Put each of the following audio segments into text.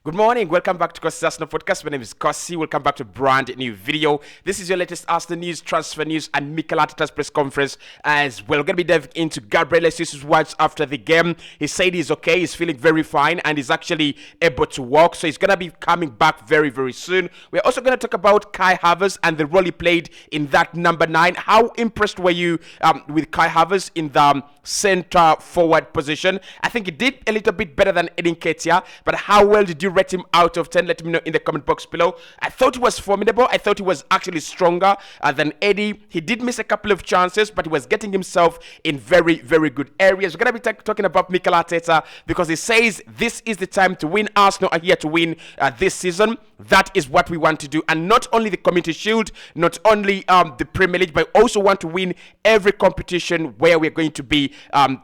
Good morning, welcome back to Cossy's Arsenal podcast. My name is Cossy. Welcome back to a brand new video. This is your latest Arsenal news, transfer news, and Mikel Arteta's press conference as well. We're going to be diving into Gabriel Jesus' words after the game. He said he's okay, he's feeling very fine, and he's actually able to walk. So he's going to be coming back very, very soon. We're also going to talk about Kai Havertz and the role he played in that number 9. How impressed were you with Kai Havertz in the center forward position? I think he did a little bit better than Edin Ketia, but how well did you rate him out of 10? Let me know in the comment box below. I thought he was formidable. I thought he was actually stronger than Eddie. He did miss a couple of chances, but he was getting himself in very, very good areas. We're going to be talking about Mikel Arteta because he says this is the time to win. Arsenal are here to win this season. That is what we want to do. And not only the Community Shield, not only the Premier League, but also want to win every competition where we're going to be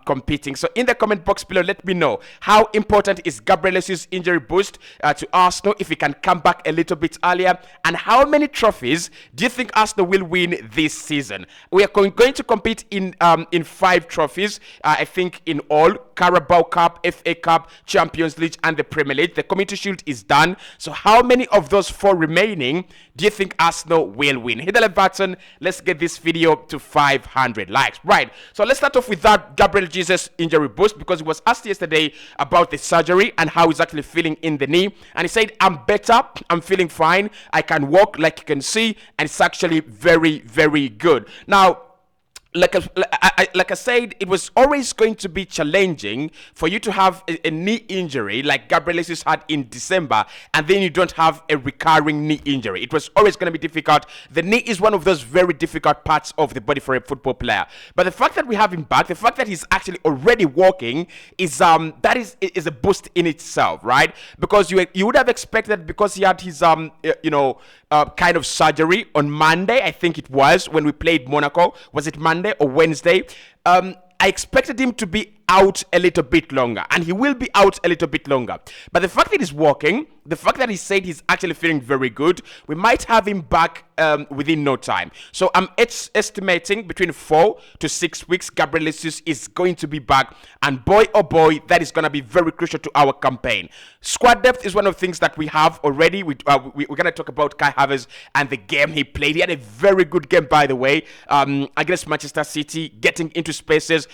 competing. So in the comment box below, let me know how important is Gabriel Jesus' injury boost to Arsenal if he can come back a little bit earlier, and how many trophies do you think Arsenal will win this season? We are going to compete in 5 trophies, I think in all: Carabao Cup, FA Cup, Champions League, and the Premier League. The Community Shield is done. So how many of those 4 remaining do you think Arsenal will win? Hit the like button. Let's get this video to 500 likes. Right, so let's start off with that Gabriel Jesus injury boost, because he was asked yesterday about the surgery and how he's actually feeling in the knee, and he said, I'm better, I'm feeling fine, I can walk like you can see, and it's actually very, very good. Now, like I said, it was always going to be challenging for you to have a knee injury like Gabriel Jesus had in December, and then you don't have a recurring knee injury. It was always going to be difficult. The knee is one of those very difficult parts of the body for a football player. But the fact that we have him back, the fact that he's actually already walking, is is a boost in itself, right? Because you would have expected, because he had his kind of surgery on Monday, I think it was, when we played Monaco. Was it Monday or Wednesday? I expected him to be out a little bit longer, and he will be out a little bit longer. But the fact that he's walking, the fact that he said he's actually feeling very good, we might have him back within no time. So I'm estimating between 4 to 6 weeks, Gabriel Jesus is going to be back. And boy, oh boy, that is going to be very crucial to our campaign. Squad depth is one of the things that we have already. We're going to talk about Kai Havertz and the game he played. He had a very good game, by the way, against Manchester City, getting into spaces,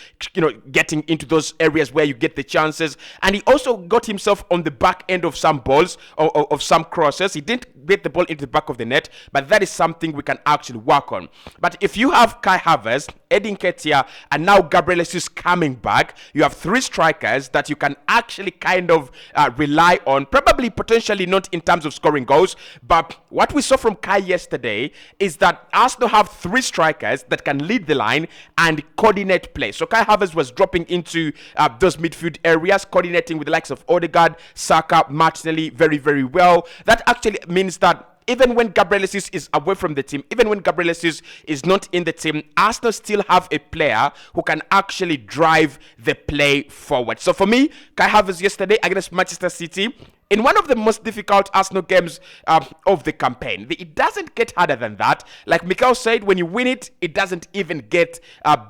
getting into those areas where you get the chances. And he also got himself on the back end of some balls, of some crosses. He didn't get the ball into the back of the net, but that is something we can actually work on. But if you have Kai Havertz, Edin Ketia, and now Gabriel Jesus coming back, you have 3 strikers that you can actually kind of rely on, probably potentially not in terms of scoring goals, but what we saw from Kai yesterday is that Arsenal have 3 strikers that can lead the line and coordinate play. So Kai Havertz was dropping into those midfield areas, coordinating with the likes of Odegaard, Saka, Martinelli very, very well. That actually means that even when Gabriel Jesus is away from the team, even when Gabriel Jesus is not in the team, Arsenal still have a player who can actually drive the play forward. So for me, Kai Havertz yesterday against Manchester City, in one of the most difficult Arsenal games of the campaign. It doesn't get harder than that. Like Mikel said, when you win it, it doesn't even get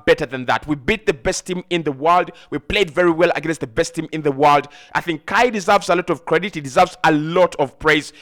better than that. We beat the best team in the world. We played very well against the best team in the world. I think Kai deserves a lot of credit. He deserves a lot of praise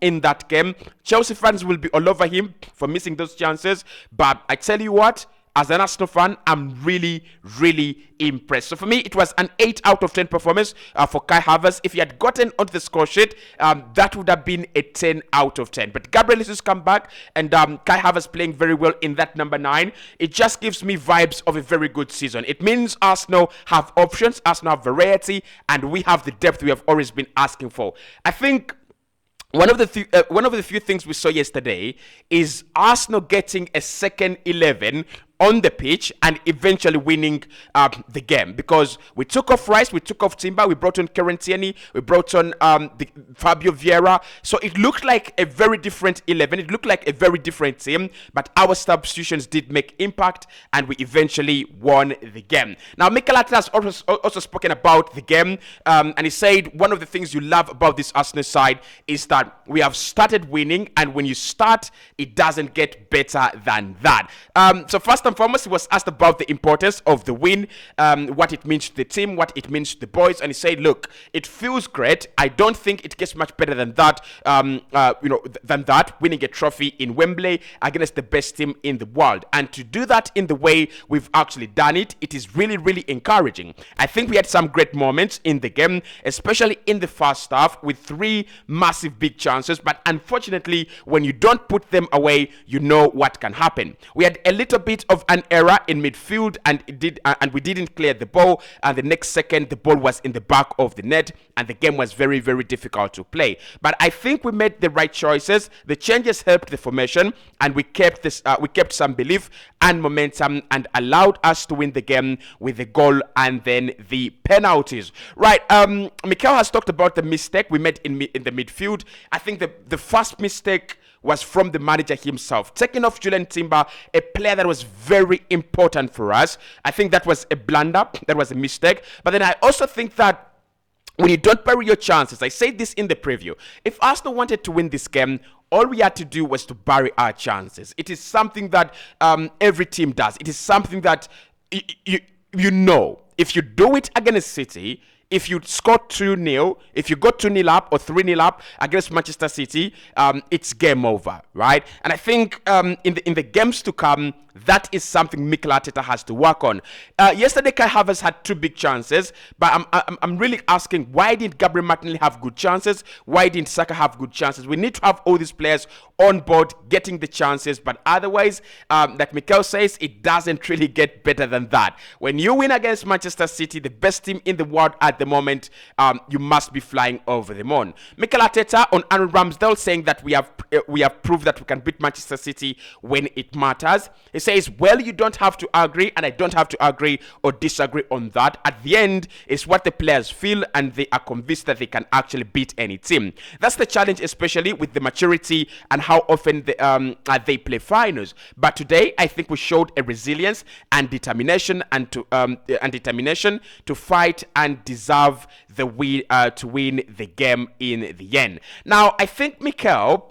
in that game. Chelsea fans will be all over him for missing those chances. But I tell you what, as an Arsenal fan, I'm really, really impressed. So for me, it was an 8 out of 10 performance for Kai Havertz. If he had gotten onto the score sheet, that would have been a 10 out of 10. But Gabriel Jesus come back, and Kai Havertz playing very well in that number 9. It just gives me vibes of a very good season. It means Arsenal have options, Arsenal have variety, and we have the depth we have always been asking for. I think one of the few things we saw yesterday is Arsenal getting a second 11 on the pitch and eventually winning the game, because we took off Rice, we took off Timber, we brought on Kieran Tierney, we brought on Fabio Vieira. So it looked like a very different 11. It looked like a very different team, but our substitutions did make impact and we eventually won the game. Now, Mikel Arteta has also spoken about the game, and he said one of the things you love about this Arsenal side is that we have started winning, and when you start, it doesn't get better than that. So first and and foremost, he was asked about the importance of the win, what it means to the team, what it means to the boys, and he said, "Look, it feels great. I don't think it gets much better than that. Than that, winning a trophy in Wembley against the best team in the world, and to do that in the way we've actually done it, it is really, really encouraging. I think we had some great moments in the game, especially in the first half, with 3 massive big chances. But unfortunately, when you don't put them away, you know what can happen. We had a little bit of an error in midfield, and we didn't clear the ball. And the next second, the ball was in the back of the net, and the game was very, very difficult to play. But I think we made the right choices. The changes helped the formation, and we kept this. We kept some belief and momentum, and allowed us to win the game with the goal and then the penalties. Right. Mikel has talked about the mistake we made in the midfield. I think the first mistake was from the manager himself, taking off Julian Timber, a player that was very important for us. I think that was a blunder, that was a mistake. But then I also think that when you don't bury your chances, I said this in the preview, if Arsenal wanted to win this game, all we had to do was to bury our chances. It is something that every team does. It is something that you know, if you do it against City, if you score 2-0, if you go 2-0 up or 3-0 up against Manchester City, it's game over, right? And I think in the games to come, that is something Mikel Arteta has to work on. Yesterday, Kai Havertz had 2 big chances, but I'm really asking, why didn't Gabriel Martinelli have good chances? Why didn't Saka have good chances? We need to have all these players on board getting the chances, but otherwise, like Mikel says, it doesn't really get better than that. When you win against Manchester City, the best team in the world at the moment, you must be flying over them on. Mikel Arteta on Aaron Ramsdale saying that we have proved that we can beat Manchester City when it matters. He says, well, you don't have to agree, and I don't have to agree or disagree on that. At the end, it's what the players feel, and they are convinced that they can actually beat any team. That's the challenge, especially with the maturity and how often they play finals. But today, I think we showed a resilience and determination, and determination to fight and deserve the win, to win the game in the end. Now, I think Mikel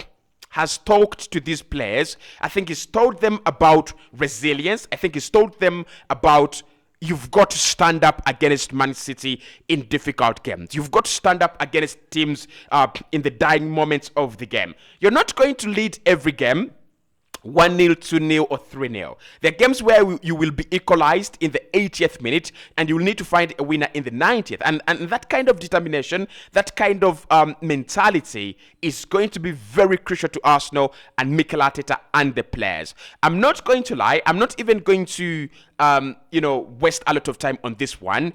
has talked to these players. I think he's told them about resilience. I think he's told them about you've got to stand up against Man City in difficult games. You've got to stand up against teams in the dying moments of the game. You're not going to lead every game 1-0, 2-0, or 3-0. There are games where you will be equalized in the 80th minute, and you will need to find a winner in the 90th. And that kind of determination, that kind of mentality is going to be very crucial to Arsenal and Mikel Arteta and the players. I'm not going to lie. I'm not even going to, waste a lot of time on this one.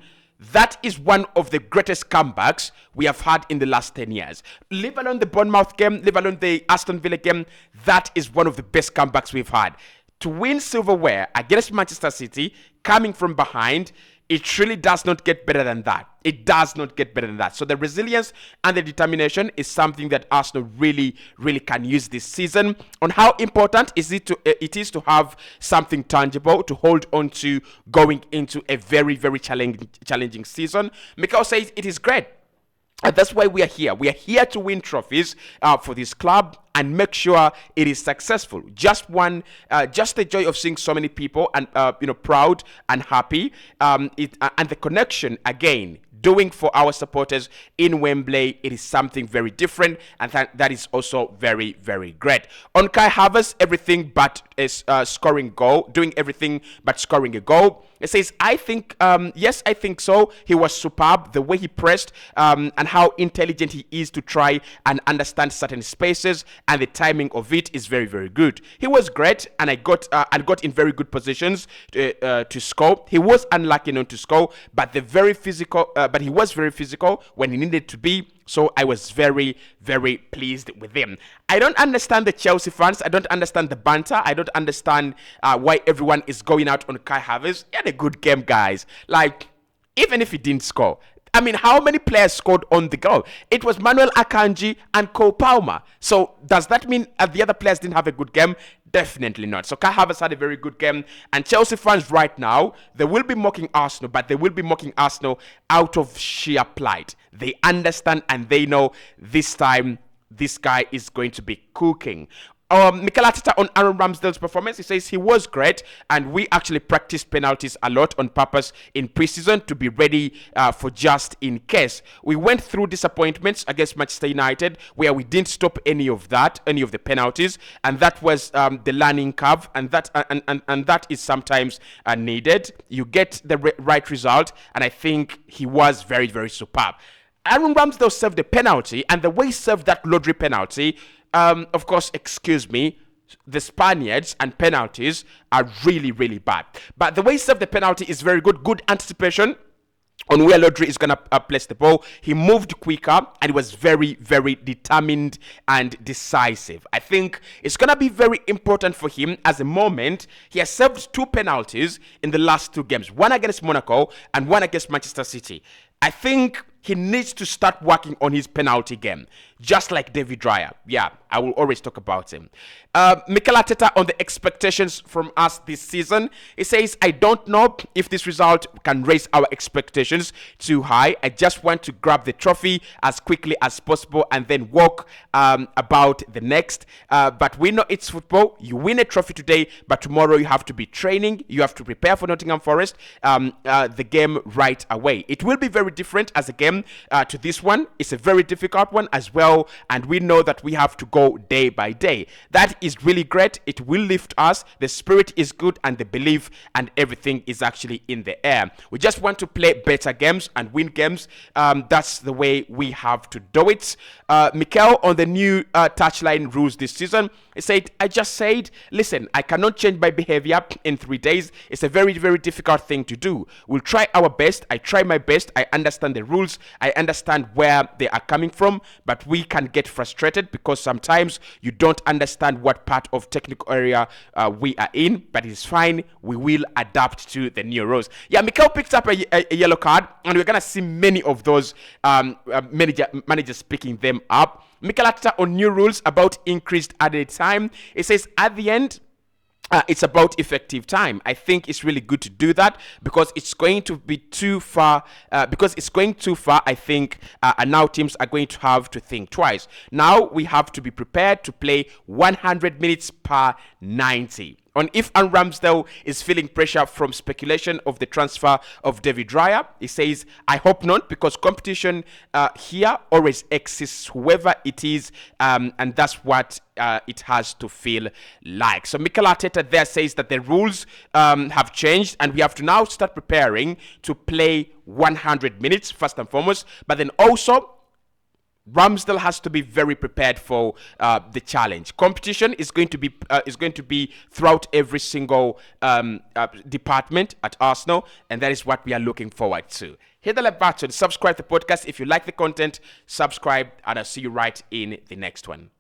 That is one of the greatest comebacks we have had in the last 10 years. Leave alone the Bournemouth game, leave alone the Aston Villa game, that is one of the best comebacks we've had. To win silverware against Manchester City, coming from behind, it really does not get better than that. It does not get better than that. So the resilience and the determination is something that Arsenal really, really can use this season. On how important it is to have something tangible to hold on to going into a very, very challenging season. Mikel says it is great. And that's why we are here. We are here to win trophies for this club and make sure it is successful. Just the joy of seeing so many people and proud and happy. And the connection again. Doing for our supporters in Wembley, it is something very different, and that is also very, very great. On Kai Havertz, everything but scoring goal, doing everything but scoring a goal. It says, I think, yes, I think so. He was superb. The way he pressed and how intelligent he is to try and understand certain spaces, and the timing of it is very, very good. He was great, and I got in very good positions to score. He was unlucky not to score, but he was very physical when he needed to be. So I was very, very pleased with him. I don't understand the Chelsea fans. I don't understand the banter. I don't understand why everyone is going out on Kai Havertz. He had a good game, guys. Like, even if he didn't score. I mean, how many players scored on the goal? It was Manuel Akanji and Cole Palmer. So does that mean the other players didn't have a good game? Definitely not. So Kai Havertz had a very good game. And Chelsea fans right now, they will be mocking Arsenal, but they will be mocking Arsenal out of sheer plight. They understand and they know this time this guy is going to be cooking. Mikel Arteta on Aaron Ramsdale's performance, he says he was great, and we actually practiced penalties a lot on purpose in preseason to be ready for just in case. We went through disappointments against Manchester United where we didn't stop any of the penalties, and that was the learning curve, and that is sometimes needed. You get the right result, and I think he was very, very superb. Aaron Ramsdale served the penalty, and the way he served that lottery penalty, of course, excuse me, the Spaniards and penalties are really, really bad. But the way he served the penalty is very good. Good anticipation on where Lodri is going to place the ball. He moved quicker, and he was very, very determined and decisive. I think it's going to be very important for him as a moment. He has served 2 penalties in the last 2 games, one against Monaco and one against Manchester City. I think he needs to start working on his penalty game, just like David Raya. Yeah, I will always talk about him. Mikel Arteta on the expectations from us this season. He says, I don't know if this result can raise our expectations too high. I just want to grab the trophy as quickly as possible and then walk about the next. But we know it's football. You win a trophy today, but tomorrow you have to be training. You have to prepare for Nottingham Forest, the game right away. It will be very different as a game to this one. It's a very difficult one as well, and we know that we have to go day by day. That is really great. It will lift us. The spirit is good, and the belief and everything is actually in the air. We just want to play better games and win games. That's the way we have to do it. Mikel on the new touchline rules this season, he said, I just said, listen, I cannot change my behavior in 3 days. It's a very, very difficult thing to do. We'll try our best. I try my best. I understand the rules. I understand where they are coming from, but we can get frustrated because sometimes you don't understand what part of technical area we are in, but it's fine. We will adapt to the new rules. Yeah, Mikel picked up a yellow card, and we're going to see many of those managers picking them up. Mikel Arteta on new rules about increased added time. It says at the end, it's about effective time. I think it's really good to do that because it's going to be too far. I think, and now teams are going to have to think twice. Now we have to be prepared to play 100 minutes per 90. On if Aaron Ramsdale is feeling pressure from speculation of the transfer of David Raya, he says, I hope not, because competition here always exists, whoever it is, and that's what it has to feel like. So Mikel Arteta there says that the rules have changed, and we have to now start preparing to play 100 minutes, first and foremost, but then also Ramsdale has to be very prepared for the challenge. Competition is going to be throughout every single department at Arsenal, and that is what we are looking forward to. Hit the like button, subscribe to the podcast if you like the content, subscribe, and I'll see you right in the next one.